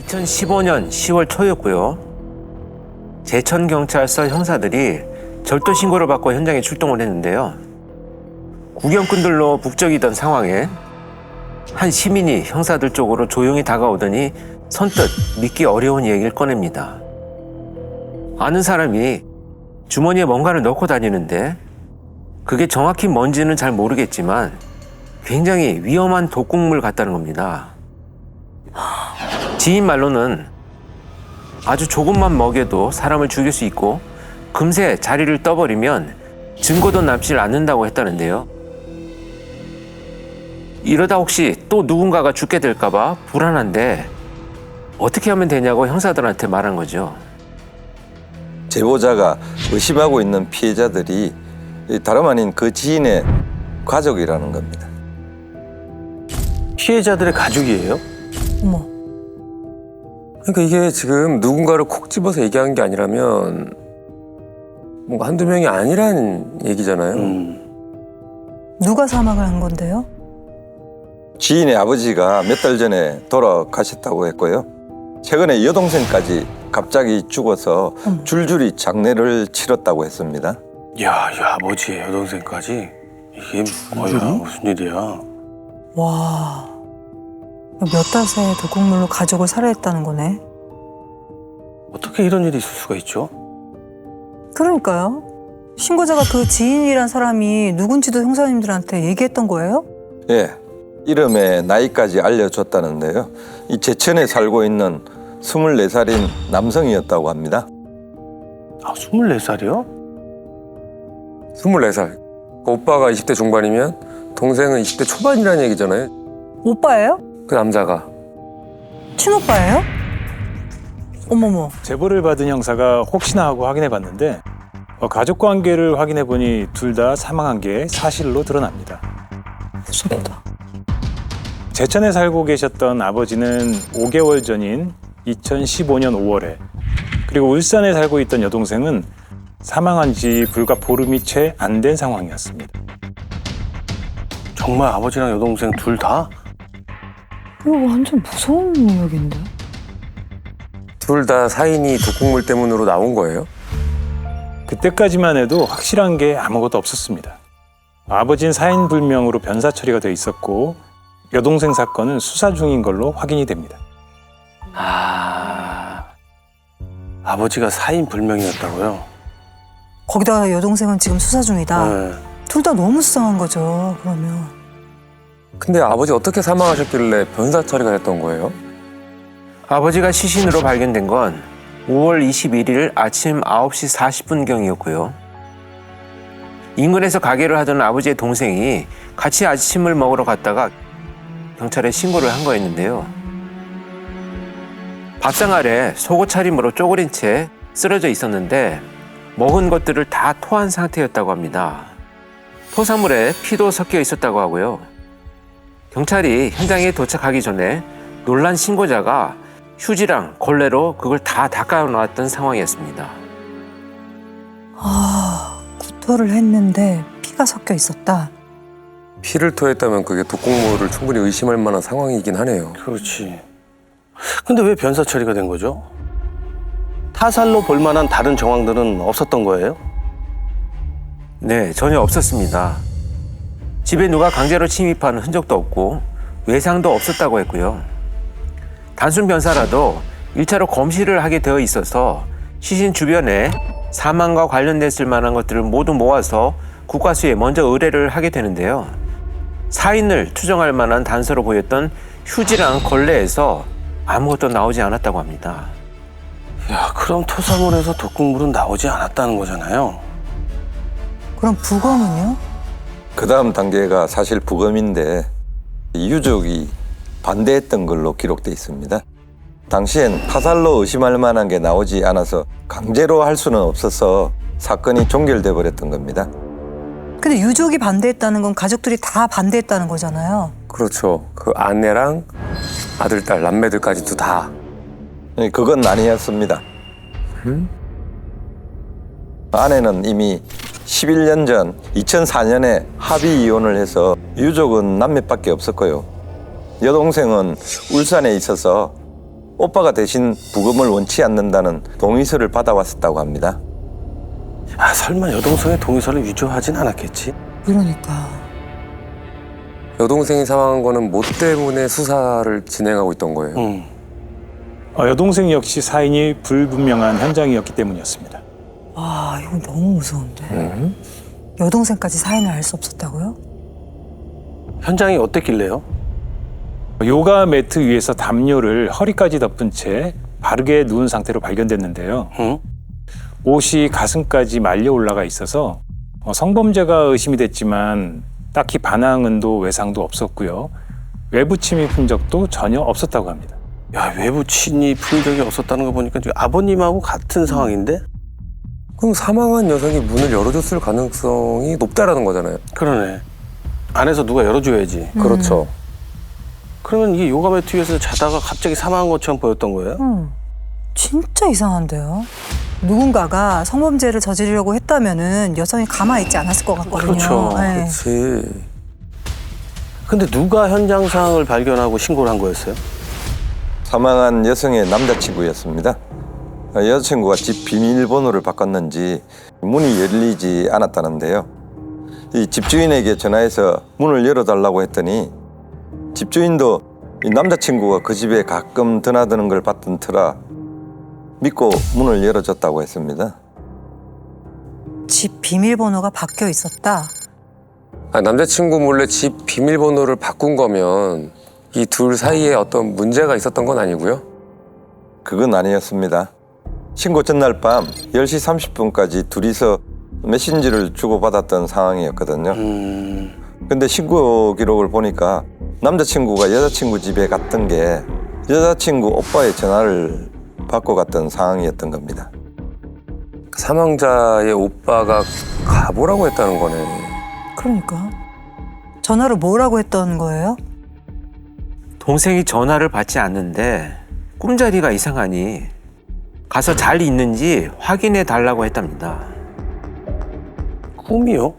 2015년 10월 초였고요. 제천경찰서 형사들이 절도 신고를 받고 현장에 출동을 했는데요. 구경꾼들로 북적이던 상황에 한 시민이 형사들 쪽으로 조용히 다가오더니 선뜻 믿기 어려운 얘기를 꺼냅니다. 아는 사람이 주머니에 뭔가를 넣고 다니는데 그게 정확히 뭔지는 잘 모르겠지만 굉장히 위험한 독극물 같다는 겁니다. 지인 말로는 아주 조금만 먹여도 사람을 죽일 수 있고 금세 자리를 떠버리면 증거도 남질 않는다고 했다는데요. 이러다 혹시 또 누군가가 죽게 될까 봐 불안한데 어떻게 하면 되냐고 형사들한테 말한 거죠. 제보자가 의심하고 있는 피해자들이 다름 아닌 그 지인의 가족이라는 겁니다. 피해자들의 가족이에요? 어머. 그러니까 이게 지금 누군가를 콕 집어서 얘기한 게 아니라면 뭔가 한두 명이 아니라는 얘기잖아요. 누가 사망을 한 건데요? 지인의 아버지가 몇 달 전에 돌아가셨다고 했고요. 최근에 여동생까지 갑자기 죽어서 줄줄이 장례를 치렀다고 했습니다. 야, 이 아버지의 여동생까지? 이게 뭐야, 무슨 일이야? 와. 몇 달 새에 독극물로 가족을 살해했다는 거네. 어떻게 이런 일이 있을 수가 있죠? 그러니까요. 신고자가 그 지인이란 사람이 누군지도 형사님들한테 얘기했던 거예요? 예, 이름에 나이까지 알려줬다는데요. 이 제천에 살고 있는 24살인 남성이었다고 합니다. 아, 24살이요? 24살. 그 오빠가 20대 중반이면 동생은 20대 초반이라는 얘기잖아요. 오빠예요? 그 남자가. 친오빠예요? 어머머. 제보를 받은 형사가 혹시나 하고 확인해 봤는데 가족 관계를 확인해 보니 둘 다 사망한 게 사실로 드러납니다. 무섭다. 제천에 살고 계셨던 아버지는 5개월 전인 2015년 5월에 그리고 울산에 살고 있던 여동생은 사망한 지 불과 보름이 채 안 된 상황이었습니다. 정말 아버지랑 여동생 둘 다? 이거 완전 무서운 이야기인데? 둘 다 사인이 독극물 때문으로 나온 거예요? 그때까지만 해도 확실한 게 아무것도 없었습니다. 아버지는 사인 불명으로 변사 처리가 돼 있었고 여동생 사건은 수사 중인 걸로 확인이 됩니다. 아, 아버지가 사인 불명이었다고요? 거기다가 여동생은 지금 수사 중이다. 네. 둘 다 너무 수상한 거죠, 그러면. 근데 아버지 어떻게 사망하셨길래 변사 처리가 됐던 거예요? 아버지가 시신으로 발견된 건 5월 21일 아침 9시 40분경이었고요. 인근에서 가게를 하던 아버지의 동생이 같이 아침을 먹으러 갔다가 경찰에 신고를 한 거였는데요. 밥상 아래 속옷 차림으로 쪼그린 채 쓰러져 있었는데 먹은 것들을 다 토한 상태였다고 합니다. 토사물에 피도 섞여 있었다고 하고요. 경찰이 현장에 도착하기 전에 놀란 신고자가 휴지랑 걸레로 그걸 다 닦아놓았던 상황이었습니다. 아, 구토를 했는데 피가 섞여 있었다. 피를 토했다면 그게 독극물을 충분히 의심할 만한 상황이긴 하네요. 그렇지. 근데 왜 변사 처리가 된 거죠? 타살로 볼 만한 다른 정황들은 없었던 거예요? 네, 전혀 없었습니다. 집에 누가 강제로 침입한 흔적도 없고 외상도 없었다고 했고요. 단순 변사라도 1차로 검시를 하게 되어 있어서 시신 주변에 사망과 관련됐을 만한 것들을 모두 모아서 국과수에 먼저 의뢰를 하게 되는데요. 사인을 추정할 만한 단서로 보였던 휴지랑 걸레에서 아무것도 나오지 않았다고 합니다. 야, 그럼 토사물에서 독극물은 나오지 않았다는 거잖아요. 그럼 부검은요? 그 다음 단계가 사실 부검인데 유족이 반대했던 걸로 기록돼 있습니다. 당시엔 타살로 의심할 만한 게 나오지 않아서 강제로 할 수는 없어서 사건이 종결돼 버렸던 겁니다. 근데 유족이 반대했다는 건 가족들이 다 반대했다는 거잖아요. 그렇죠. 그 아내랑 아들, 딸, 남매들까지도 다. 그건 아니었습니다. 아내는 이미 11년 전 2004년에 합의 이혼을 해서 유족은 남매밖에 없었고요. 여동생은 울산에 있어서 오빠가 대신 부검을 원치 않는다는 동의서를 받아왔었다고 합니다. 아, 설마 여동생의 동의서를 위조하진 않았겠지? 그러니까. 여동생이 사망한 거는 뭐 때문에 수사를 진행하고 있던 거예요? 여동생 역시 사인이 불분명한 현장이었기 때문이었습니다. 아, 이건 너무 무서운데. 여동생까지 사인을 알 수 없었다고요? 현장이 어땠길래요? 요가 매트 위에서 담요를 허리까지 덮은 채 바르게 누운 상태로 발견됐는데요. 응? 옷이 가슴까지 말려 올라가 있어서 성범죄가 의심이 됐지만 딱히 반항은도 외상도 없었고요. 외부 침입 흔적도 전혀 없었다고 합니다. 야, 외부 침입 흔적이 없었다는 거 보니까 지금 아버님하고 같은 상황인데? 그럼 사망한 여성이 문을 열어줬을 가능성이 높다라는 거잖아요. 그러네. 안에서 누가 열어줘야지. 그렇죠. 그러면 이게 요가 매트 위에서 자다가 갑자기 사망한 것처럼 보였던 거예요? 진짜 이상한데요. 누군가가 성범죄를 저지르려고 했다면은 여성이 가만히 있지 않았을 것 같거든요. 그렇죠. 네. 그렇지. 근데 누가 현장 상황을 발견하고 신고를 한 거였어요? 사망한 여성의 남자친구였습니다. 여자친구가 집 비밀번호를 바꿨는지 문이 열리지 않았다는데요. 이 집주인에게 전화해서 문을 열어달라고 했더니 집주인도 이 남자친구가 그 집에 가끔 드나드는 걸 봤던 터라 믿고 문을 열어줬다고 했습니다. 집 비밀번호가 바뀌어 있었다. 아, 남자친구 몰래 집 비밀번호를 바꾼 거면 이 둘 사이에 어떤 문제가 있었던 건 아니고요? 그건 아니었습니다. 신고 전날 밤 10시 30분까지 둘이서 메신저를 주고받았던 상황이었거든요. 근데 신고 기록을 보니까 남자친구가 여자친구 집에 갔던 게 여자친구 오빠의 전화를 받고 갔던 상황이었던 겁니다. 사망자의 오빠가 가보라고 했다는 거네. 그러니까. 전화로 뭐라고 했던 거예요? 동생이 전화를 받지 않는데 꿈자리가 이상하니 가서 잘 있는지 확인해 달라고 했답니다. 꿈이요?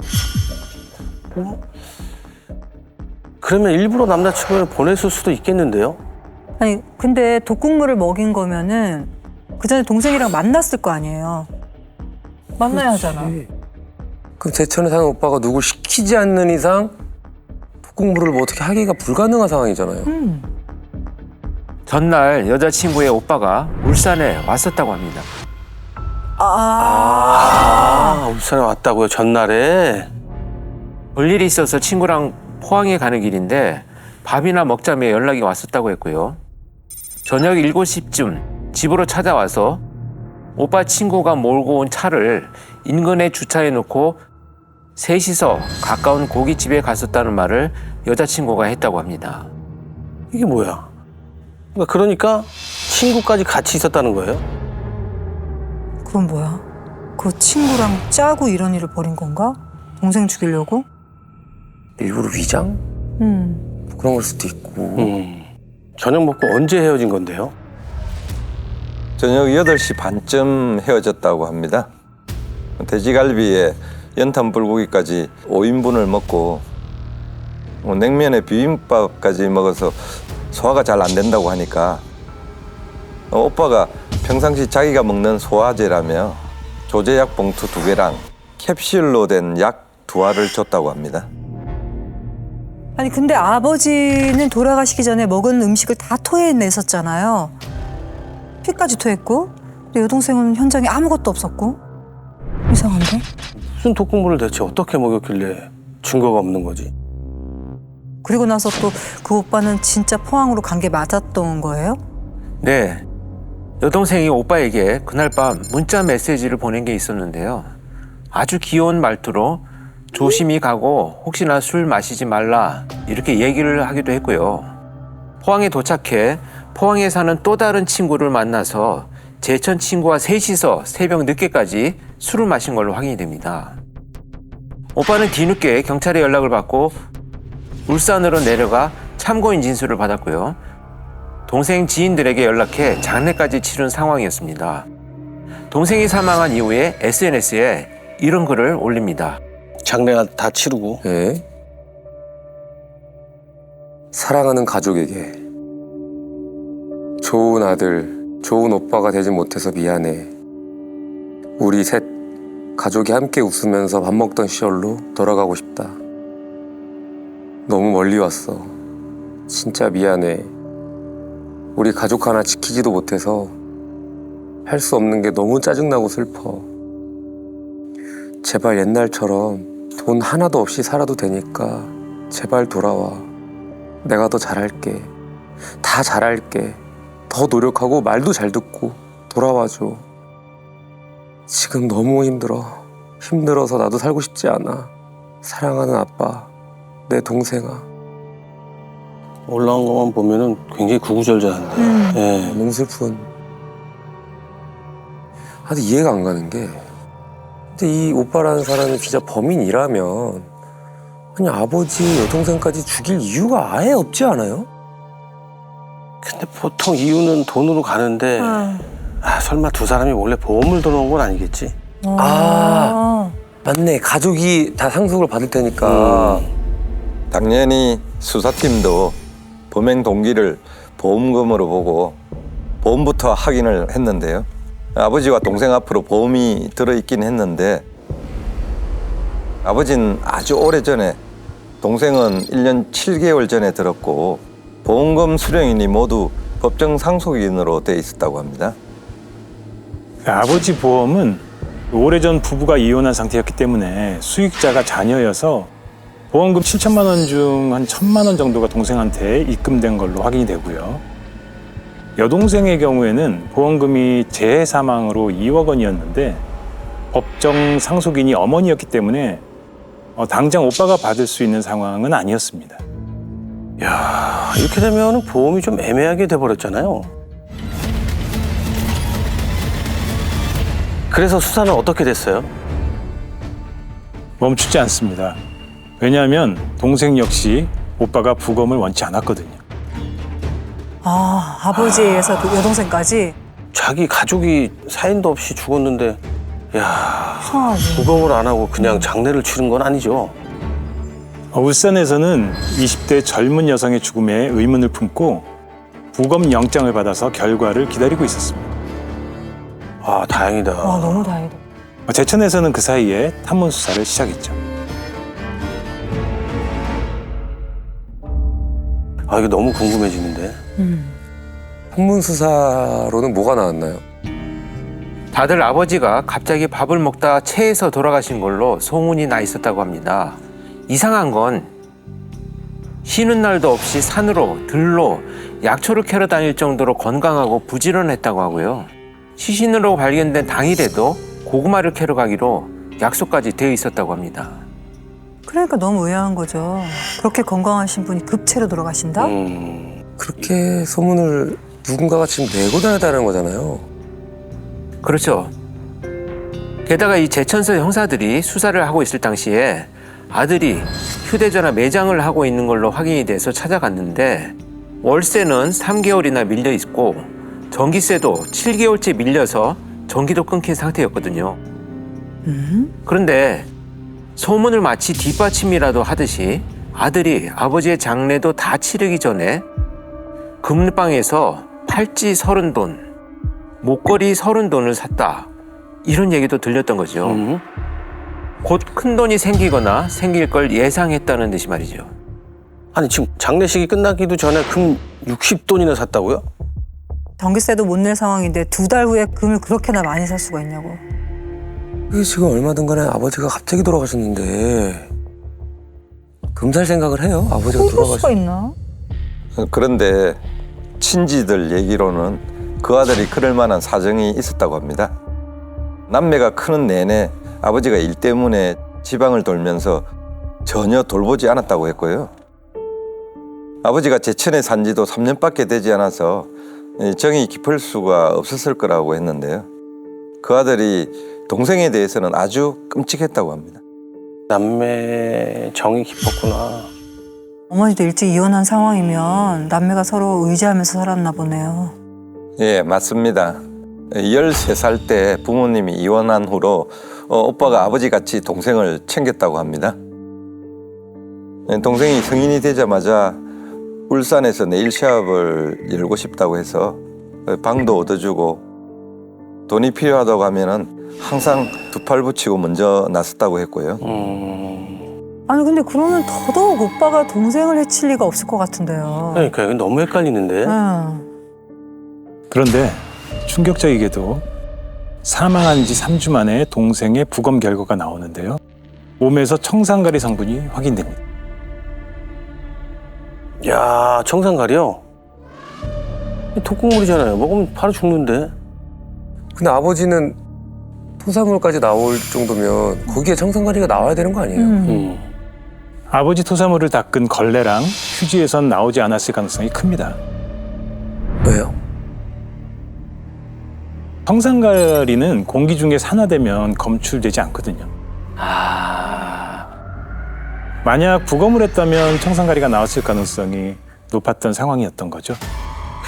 그러면 일부러 남자친구를 보냈을 수도 있겠는데요? 아니, 근데 독극물을 먹인 거면은 그 전에 동생이랑 만났을 거 아니에요. 만나야 하잖아. 그럼 제천에 사는 오빠가 누굴 시키지 않는 이상 독극물을 뭐 어떻게 하기가 불가능한 상황이잖아요. 전날 여자친구의 오빠가 울산에 왔었다고 합니다. 울산에 왔다고요, 전날에? 볼 일이 있어서 친구랑 포항에 가는 길인데 밥이나 먹자며 연락이 왔었다고 했고요. 저녁 7시쯤 집으로 찾아와서 오빠 친구가 몰고 온 차를 인근에 주차해 놓고 셋이서 가까운 고깃집에 갔었다는 말을 여자친구가 했다고 합니다. 이게 뭐야? 그러니까 친구까지 같이 있었다는 거예요? 그건 뭐야? 그 친구랑 짜고 이런 일을 벌인 건가? 동생 죽이려고? 일부러 위장? 그런 걸 수도 있고. 저녁 먹고 언제 헤어진 건데요? 저녁 8시 반쯤 헤어졌다고 합니다. 돼지갈비에 연탄 불고기까지 5인분을 먹고 냉면에 비빔밥까지 먹어서 소화가 잘 안 된다고 하니까 오빠가 평상시 자기가 먹는 소화제라며 조제약 봉투 2개랑 캡슐로 된 약 2알을 줬다고 합니다. 아니, 근데 아버지는 돌아가시기 전에 먹은 음식을 다 토해냈었잖아요. 피까지 토했고, 근데 여동생은 현장에 아무것도 없었고. 이상한데? 무슨 독극물을 대체 어떻게 먹였길래 증거가 없는 거지? 그리고 나서 또 그 오빠는 진짜 포항으로 간 게 맞았던 거예요? 네, 여동생이 오빠에게 그날 밤 문자 메시지를 보낸 게 있었는데요. 아주 귀여운 말투로 조심히 가고 혹시나 술 마시지 말라 이렇게 얘기를 하기도 했고요. 포항에 도착해 포항에 사는 또 다른 친구를 만나서 제천 친구와 셋이서 새벽 늦게까지 술을 마신 걸로 확인이 됩니다. 오빠는 뒤늦게 경찰에 연락을 받고 울산으로 내려가 참고인 진술을 받았고요. 동생 지인들에게 연락해 장례까지 치른 상황이었습니다. 동생이 사망한 이후에 SNS에 이런 글을 올립니다. 장례가 다 치르고. 네. 사랑하는 가족에게 좋은 아들, 좋은 오빠가 되지 못해서 미안해. 우리 셋 가족이 함께 웃으면서 밥 먹던 시절로 돌아가고 싶다. 너무 멀리 왔어. 진짜 미안해. 우리 가족 하나 지키지도 못해서 할 수 없는 게 너무 짜증나고 슬퍼. 제발 옛날처럼 돈 하나도 없이 살아도 되니까 제발 돌아와. 내가 더 잘할게. 다 잘할게. 더 노력하고 말도 잘 듣고 돌아와줘. 지금 너무 힘들어. 힘들어서 나도 살고 싶지 않아. 사랑하는 아빠, 내 동생아. 올라온 것만 보면은 굉장히 구구절절한데. 예. 너무 슬픈. 근데 이해가 안 가는 게, 근데 이 오빠라는 사람이 진짜 범인이라면 아니 아버지, 여동생까지 죽일 이유가 아예 없지 않아요? 근데 보통 이유는 돈으로 가는데 설마 두 사람이 원래 보험을 들어온 건 아니겠지? 아. 맞네. 가족이 다 상속을 받을 테니까. 당연히 수사팀도 범행 동기를 보험금으로 보고 보험부터 확인을 했는데요. 아버지와 동생 앞으로 보험이 들어있긴 했는데 아버지는 아주 오래전에, 동생은 1년 7개월 전에 들었고 보험금 수령인이 모두 법정 상속인으로 돼 있었다고 합니다. 아버지 보험은 오래전 부부가 이혼한 상태였기 때문에 수익자가 자녀여서 보험금 7천만 원 중 한 1,000만 원 정도가 동생한테 입금된 걸로 확인이 되고요. 여동생의 경우에는 보험금이 재해 사망으로 2억 원이었는데 법정 상속인이 어머니였기 때문에 당장 오빠가 받을 수 있는 상황은 아니었습니다. 야, 이렇게 되면 보험이 좀 애매하게 돼버렸잖아요. 그래서 수사는 어떻게 됐어요? 멈추지 않습니다. 왜냐하면 동생 역시 오빠가 부검을 원치 않았거든요. 아버지에 의해서 여동생까지? 자기 가족이 사인도 없이 죽었는데, 야, 이상하지. 부검을 안 하고 그냥 장례를 치른 건 아니죠. 울산에서는 20대 젊은 여성의 죽음에 의문을 품고 부검 영장을 받아서 결과를 기다리고 있었습니다. 아, 다행이다. 와, 너무 다행이다. 제천에서는 그 사이에 탐문 수사를 시작했죠. 아, 이게 너무 궁금해지는데. 한문 수사로는 뭐가 나왔나요? 다들 아버지가 갑자기 밥을 먹다 체해서 돌아가신 걸로 소문이 나 있었다고 합니다. 이상한 건 쉬는 날도 없이 산으로, 들로 약초를 캐러 다닐 정도로 건강하고 부지런했다고 하고요. 시신으로 발견된 당일에도 고구마를 캐러 가기로 약속까지 되어 있었다고 합니다. 그러니까 너무 의아한 거죠. 그렇게 건강하신 분이 급체로 돌아가신다? 그렇게 소문을 누군가가 지금 내고 다녔다는 거잖아요. 그렇죠. 게다가 이 제천서 형사들이 수사를 하고 있을 당시에 아들이 휴대전화 매장을 하고 있는 걸로 확인이 돼서 찾아갔는데 월세는 3개월이나 밀려 있고 전기세도 7개월째 밀려서 전기도 끊긴 상태였거든요. 그런데 소문을 마치 뒷받침이라도 하듯이 아들이 아버지의 장례도 다 치르기 전에 금방에서 팔찌 30돈, 목걸이 30돈을 샀다. 이런 얘기도 들렸던 거죠. 곧 큰 돈이 생기거나 생길 걸 예상했다는 듯이 말이죠. 아니, 지금 장례식이 끝나기도 전에 금 60돈이나 샀다고요? 전기세도 못 낼 상황인데 2달 후에 금을 그렇게나 많이 살 수가 있냐고. 이게 지금 얼마든 간에 아버지가 갑자기 돌아가셨는데 금살 생각을 해요? 아버지가 그럴 수가 돌아가셨... 있나? 그런데 친지들 얘기로는 그 아들이 그럴 만한 사정이 있었다고 합니다. 남매가 크는 내내 아버지가 일 때문에 지방을 돌면서 전혀 돌보지 않았다고 했고요. 아버지가 제천에 산 지도 3년밖에 되지 않아서 정이 깊을 수가 없었을 거라고 했는데요. 그 아들이 동생에 대해서는 아주 끔찍했다고 합니다. 남매 정이 깊었구나. 어머니도 일찍 이혼한 상황이면 남매가 서로 의지하면서 살았나 보네요. 예, 맞습니다. 13살 때 부모님이 이혼한 후로 오빠가 아버지같이 동생을 챙겼다고 합니다. 동생이 성인이 되자마자 울산에서 네일 샵을 열고 싶다고 해서 방도 얻어주고 돈이 필요하다고 하면은 항상 두 팔 붙이고 먼저 나섰다고 했고요. 아니 근데 그러면 더더욱 오빠가 동생을 해칠 리가 없을 것 같은데요. 그러니까 이거 너무 헷갈리는데. 그런데 충격적이게도 사망한 지 3주 만에 동생의 부검 결과가 나오는데요. 몸에서 청산가리 성분이 확인됩니다. 야, 청산가리요? 독극물이잖아요. 먹으면 바로 죽는데. 근데 아버지는 토사물까지 나올 정도면 거기에 청산가리가 나와야 되는 거 아니에요? 아버지 토사물을 닦은 걸레랑 휴지에선 나오지 않았을 가능성이 큽니다. 왜요? 청산가리는 공기 중에 산화되면 검출되지 않거든요. 만약 부검을 했다면 청산가리가 나왔을 가능성이 높았던 상황이었던 거죠.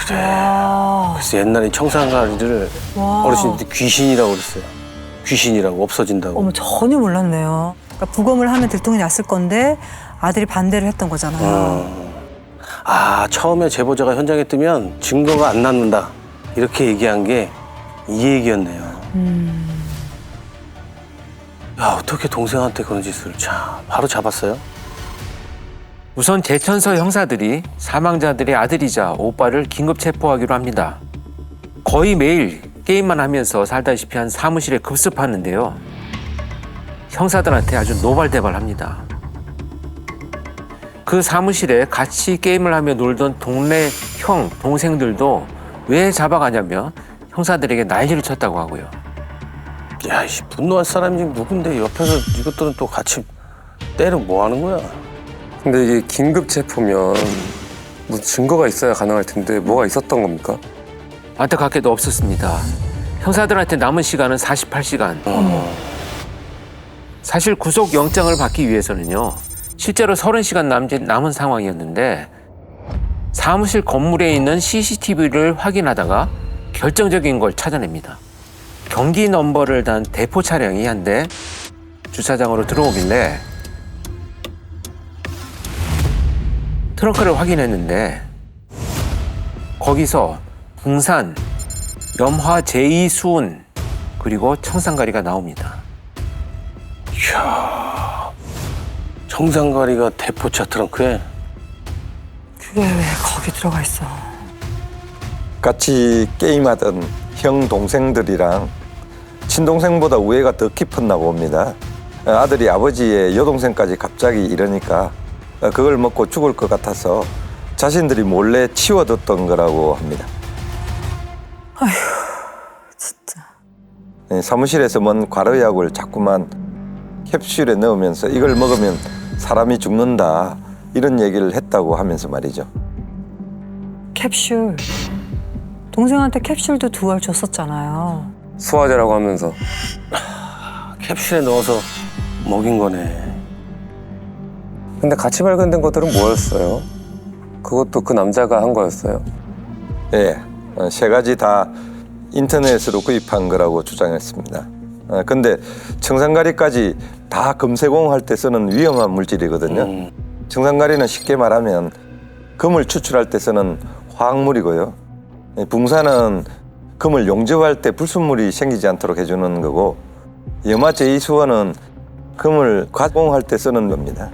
그래서 옛날에 청산가리를 와. 어르신들이 귀신이라고 그랬어요. 귀신이라고 없어진다고. 어머 전혀 몰랐네요. 그러니까 부검을 하면 들통이 났을 건데 아들이 반대를 했던 거잖아요. 아, 처음에 제보자가 현장에 뜨면 증거가 안 남는다. 이렇게 얘기한 게 이 얘기였네요. 야, 어떻게 동생한테 그런 짓을 바로 잡았어요? 우선 제천서 형사들이 사망자들의 아들이자 오빠를 긴급 체포하기로 합니다. 거의 매일 게임만 하면서 살다시피 한 사무실에 급습하는데요. 형사들한테 아주 노발대발합니다. 그 사무실에 같이 게임을 하며 놀던 동네 형, 동생들도 왜 잡아가냐며 형사들에게 난리를 쳤다고 하고요. 야, 이 분노할 사람이 지금 누군데 옆에서 이것들은 또 같이 때려 뭐 하는 거야? 근데 이게 긴급 체포면 무슨 증거가 있어야 가능할 텐데 뭐가 있었던 겁니까? 안타깝게도 없었습니다. 형사들한테 남은 시간은 48시간. 사실 구속영장을 받기 위해서는요. 실제로 30시간 남은 상황이었는데 사무실 건물에 있는 CCTV를 확인하다가 결정적인 걸 찾아냅니다. 경기 넘버를 단 대포 차량이 한 대 주차장으로 들어오길래 트렁크를 확인했는데 거기서 붕산, 염화 제2수은 그리고 청산가리가 나옵니다. 이야, 청산가리가 대포차 트렁크에. 그게 왜 거기 들어가 있어? 같이 게임하던 형 동생들이랑 친동생보다 우애가 더 깊었나 봅니다. 아들이 아버지의 여동생까지 갑자기 이러니까 그걸 먹고 죽을 것 같아서 자신들이 몰래 치워뒀던 거라고 합니다. 진짜. 사무실에서 먼 과로약을 자꾸만 캡슐에 넣으면서 이걸 먹으면 사람이 죽는다 이런 얘기를 했다고 하면서 말이죠. 캡슐. 동생한테 캡슐도 2알 줬었잖아요. 수화제라고 하면서. 캡슐에 넣어서 먹인 거네. 근데 같이 발견된 것들은 뭐였어요? 그것도 그 남자가 한 거였어요? 예, 3가지 다 인터넷으로 구입한 거라고 주장했습니다. 근데 청산가리까지 다 금세공할 때 쓰는 위험한 물질이거든요. 청산가리는 쉽게 말하면 금을 추출할 때 쓰는 화학물이고요. 붕산은 금을 용접할 때 불순물이 생기지 않도록 해주는 거고 염화 제2수원은 금을 가공할 때 쓰는 겁니다.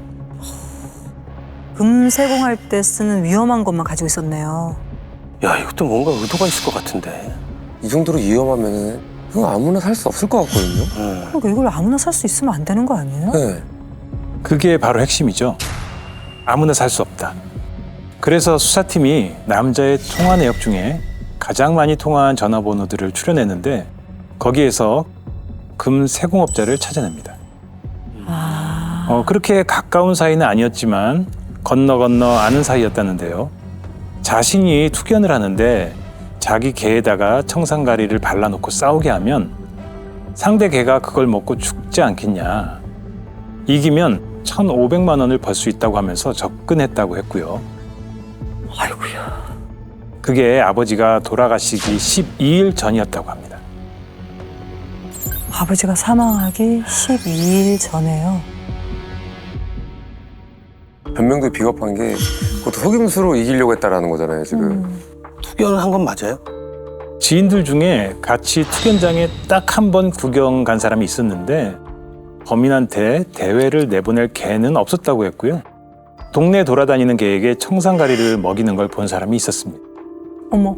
금 세공할 때 쓰는 위험한 것만 가지고 있었네요. 야, 이것도 뭔가 의도가 있을 것 같은데. 이 정도로 위험하면은 이거 아무나 살 수 없을 것 같거든요? 그러니까 이걸 아무나 살 수 있으면 안 되는 거 아니에요? 네. 그게 바로 핵심이죠. 아무나 살 수 없다. 그래서 수사팀이 남자의 통화 내역 중에 가장 많이 통화한 전화번호들을 추려냈는데 거기에서 금 세공업자를 찾아냅니다. 그렇게 가까운 사이는 아니었지만 건너 아는 사이였다는데요. 자신이 투견을 하는데 자기 개에다가 청산가리를 발라놓고 싸우게 하면 상대 개가 그걸 먹고 죽지 않겠냐. 이기면 1,500만 원을 벌 수 있다고 하면서 접근했다고 했고요. 아이고야. 그게 아버지가 돌아가시기 12일 전이었다고 합니다. 아버지가 사망하기 12일 전에요. 변명도 비겁한 게 그것도 속임수로 이기려고 했다라는 거잖아요, 지금. 투견을 한 건 맞아요? 지인들 중에 같이 투견장에 딱 한 번 구경 간 사람이 있었는데 범인한테 대회를 내보낼 개는 없었다고 했고요. 동네 돌아다니는 개에게 청산가리를 먹이는 걸 본 사람이 있었습니다. 어머.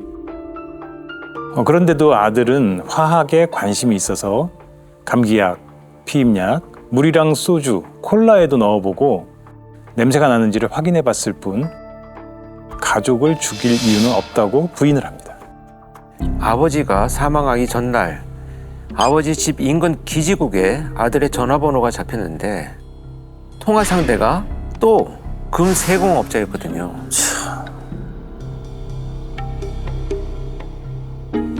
그런데도 아들은 화학에 관심이 있어서 감기약, 피임약, 물이랑 소주, 콜라에도 넣어보고 냄새가 나는지를 확인해 봤을 뿐 가족을 죽일 이유는 없다고 부인을 합니다. 아버지가 사망하기 전날 아버지 집 인근 기지국에 아들의 전화번호가 잡혔는데 통화 상대가 또 금세공업자였거든요.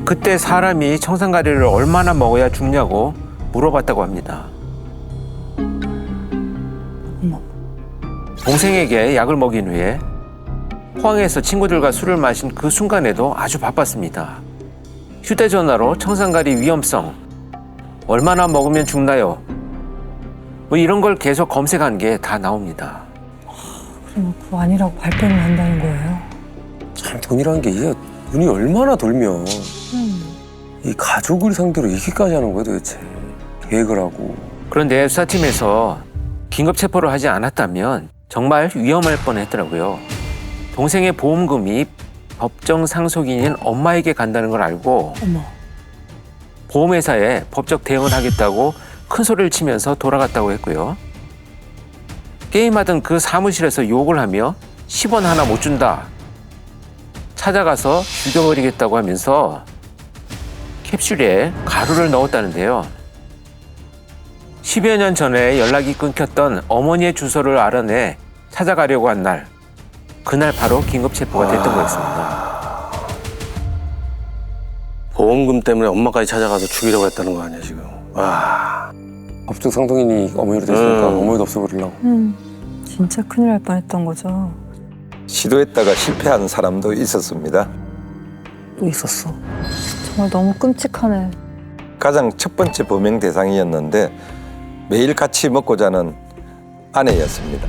그때 사람이 청산가리를 얼마나 먹어야 죽냐고 물어봤다고 합니다. 동생에게 약을 먹인 후에 포항에서 친구들과 술을 마신 그 순간에도 아주 바빴습니다. 휴대전화로 청산가리 위험성, 얼마나 먹으면 죽나요? 뭐 이런 걸 계속 검색한 게 다 나옵니다. 그럼 그거 아니라고 발뺌을 한다는 거예요? 참 돈이라는 게 이게 돈이 얼마나 돌면 이 가족을 상대로 이렇게까지 하는 거야 도대체. 계획을 하고. 그런데 수사팀에서 긴급 체포를 하지 않았다면 정말 위험할 뻔했더라고요. 동생의 보험금이 법정 상속인인 엄마에게 간다는 걸 알고 어머. 보험회사에 법적 대응을 하겠다고 큰 소리를 치면서 돌아갔다고 했고요. 게임하던 그 사무실에서 욕을 하며 10원 하나 못 준다. 찾아가서 죽여버리겠다고 하면서 캡슐에 가루를 넣었다는데요. 10여 년 전에 연락이 끊겼던 어머니의 주소를 알아내 찾아가려고 한 날, 그날 바로 긴급 체포가 됐던 거였습니다. 보험금 때문에 엄마까지 찾아가서 죽이려고 했다는 거 아니야 지금. 와. 법정 상동인이 어머니로 됐으니까 어머니도 없애버리려고. 진짜 큰일 날 뻔했던 거죠. 시도했다가 실패한 사람도 있었습니다. 또 있었어. 정말 너무 끔찍하네. 가장 첫 번째 범행 대상이었는데 매일 같이 먹고 자는 아내였습니다.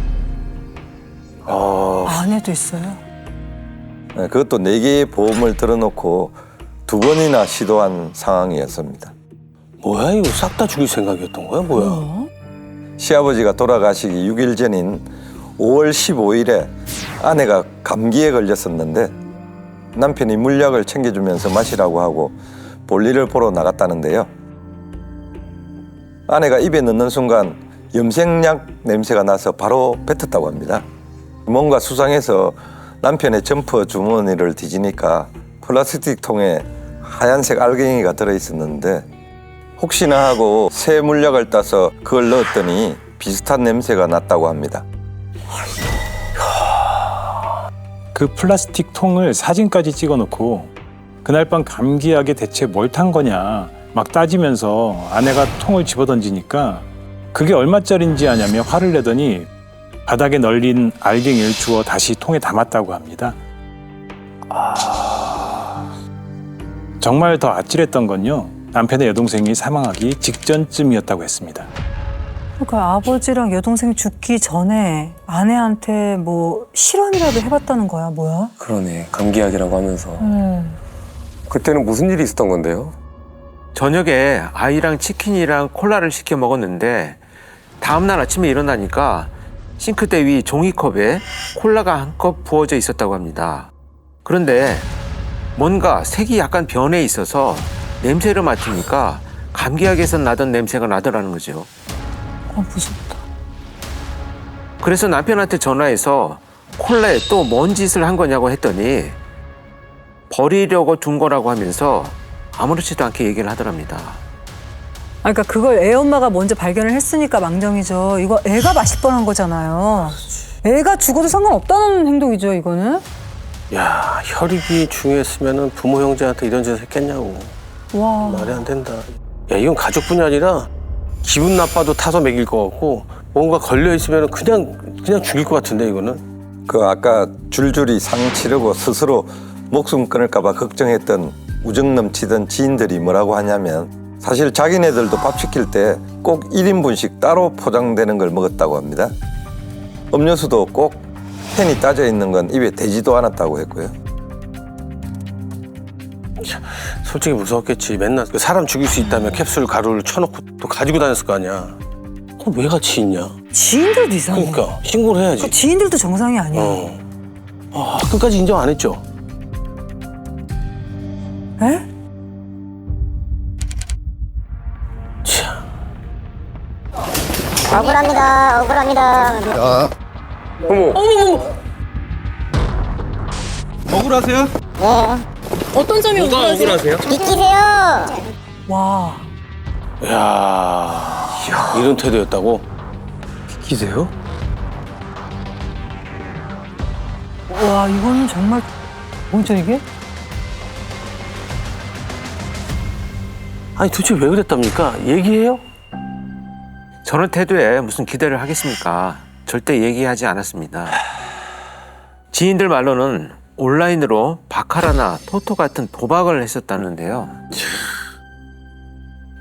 아내도 있어요? 그것도 4개의 보험을 들어놓고 2번이나 시도한 상황이었습니다. 뭐야 이거 싹 다 죽일 생각이었던 거야 뭐야? 시아버지가 돌아가시기 6일 전인 5월 15일에 아내가 감기에 걸렸었는데 남편이 물약을 챙겨주면서 마시라고 하고 볼일을 보러 나갔다는데요. 아내가 입에 넣는 순간 염색약 냄새가 나서 바로 뱉었다고 합니다. 뭔가 수상해서 남편의 점퍼 주머니를 뒤지니까 플라스틱 통에 하얀색 알갱이가 들어있었는데 혹시나 하고 새 물약을 따서 그걸 넣었더니 비슷한 냄새가 났다고 합니다. 그 플라스틱 통을 사진까지 찍어놓고 그날 밤 감기약에 대체 뭘 탄 거냐 막 따지면서 아내가 통을 집어던지니까 그게 얼마짜린지 아냐며 화를 내더니 바닥에 널린 알갱이를 주워 다시 통에 담았다고 합니다. 정말 더 아찔했던 건요. 남편의 여동생이 사망하기 직전쯤이었다고 했습니다. 그러니까 아버지랑 여동생이 죽기 전에 아내한테 뭐 실언이라도 해봤다는 거야, 뭐야? 그러네. 감기약이라고 하면서. 그때는 무슨 일이 있었던 건데요? 저녁에 아이랑 치킨이랑 콜라를 시켜 먹었는데 다음날 아침에 일어나니까 싱크대 위 종이컵에 콜라가 한 컵 부어져 있었다고 합니다. 그런데 뭔가 색이 약간 변해 있어서 냄새를 맡으니까 감기약에서 나던 냄새가 나더라는 거죠. 무섭다. 그래서 남편한테 전화해서 콜라에 또 뭔 짓을 한 거냐고 했더니 버리려고 둔 거라고 하면서 아무렇지도 않게 얘기를 하더랍니다. 그러니까 그걸 애 엄마가 먼저 발견을 했으니까 망정이죠. 이거 애가 마실 뻔한 거잖아요. 애가 죽어도 상관없다는 행동이죠, 이거는. 야 혈육이 중요했으면은 부모 형제한테 이런 짓을 했겠냐고. 와. 말이 안 된다. 야 이건 가족뿐이 아니라 기분 나빠도 타서 먹일 것 같고 뭔가 걸려 있으면 그냥 죽일 것 같은데 이거는. 그 아까 줄줄이 상 치르고 스스로 목숨 끊을까 봐 걱정했던 우정 넘치던 지인들이 뭐라고 하냐면 사실 자기네들도 밥 시킬 때 꼭 1인분씩 따로 포장되는 걸 먹었다고 합니다. 음료수도 꼭 펜이 따져 있는 건 입에 대지도 않았다고 했고요. 솔직히 무서웠겠지. 맨날 그 사람 죽일 수 있다며 캡슐 가루를 쳐놓고 또 가지고 다녔을 거 아니야. 그럼 왜 같이 있냐? 지인들도 이상해. 그러니까 신고를 해야지. 그 지인들도 정상이 아니야. 끝까지 인정 안 했죠? 에? 참. 억울합니다. 억울합니다. 억울하세요? 어떤 점이 억울하세요? 비키세요. 와. 이야, 이런 태도였다고? 기세요? 와, 이거는 정말 뭐죠 이게? 아니 도대체 왜 그랬답니까? 얘기해요? 저는 태도에 무슨 기대를 하겠습니까? 절대 얘기하지 않았습니다. 지인들 말로는 온라인으로 바카라나 토토 같은 도박을 했었다는데요.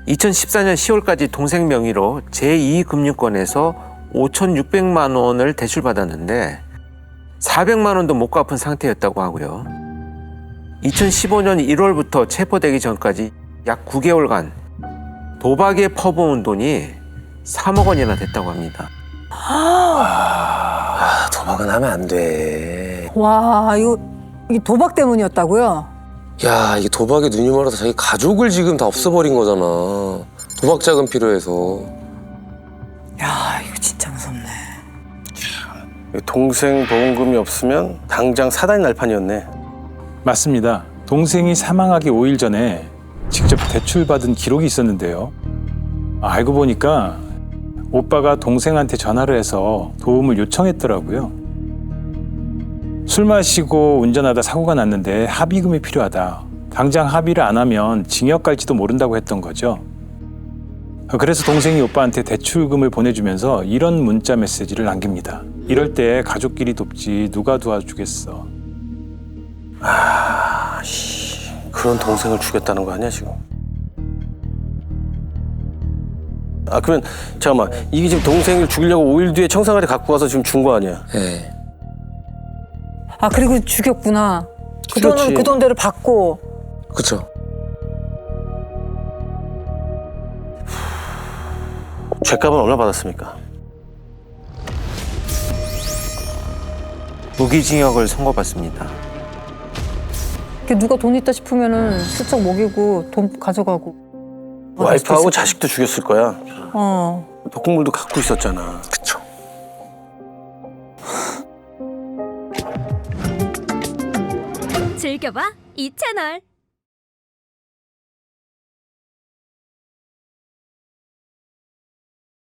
2014년 10월까지 동생 명의로 제2금융권에서 5,600만 원을 대출받았는데 400만 원도 못 갚은 상태였다고 하고요. 2015년 1월부터 체포되기 전까지 약 9개월간 도박에 퍼부은 돈이 3억 원이나 됐다고 합니다. 도박은 하면 안 돼. 와, 이게 도박 때문이었다고요? 야, 이게 도박에 눈이 멀어서 자기 가족을 지금 다 없애버린 거잖아. 도박 자금 필요해서. 야, 이거 진짜 무섭네. 동생 보험금이 없으면 당장 사단이 날 판이었네. 맞습니다. 동생이 사망하기 5일 전에 직접 대출받은 기록이 있었는데요. 알고 보니까 오빠가 동생한테 전화를 해서 도움을 요청했더라고요. 술 마시고 운전하다 사고가 났는데 합의금이 필요하다. 당장 합의를 안 하면 징역 갈지도 모른다고 했던 거죠. 그래서 동생이 오빠한테 대출금을 보내주면서 이런 문자 메시지를 남깁니다. 이럴 때 가족끼리 돕지 누가 도와주겠어. 그런 동생을 죽였다는 거 아니야 지금? 그러면 잠깐만, 이게 지금 동생을 죽이려고 5일 뒤에 청산가리 갖고 와서 지금 준 거 아니야? 예. 아, 그리고 죽였구나. 그 죽였지. 돈은 그 돈대로 받고. 그쵸. 죗값은 얼마 받았습니까? 무기징역을 선고받습니다. 이렇게 누가 돈 있다 싶으면은 슬쩍 먹이고 돈 가져가고. 와이프하고 자식도 죽였을 거야. 독극물도 갖고 있었잖아. 그쵸. 즐겨봐 이 채널.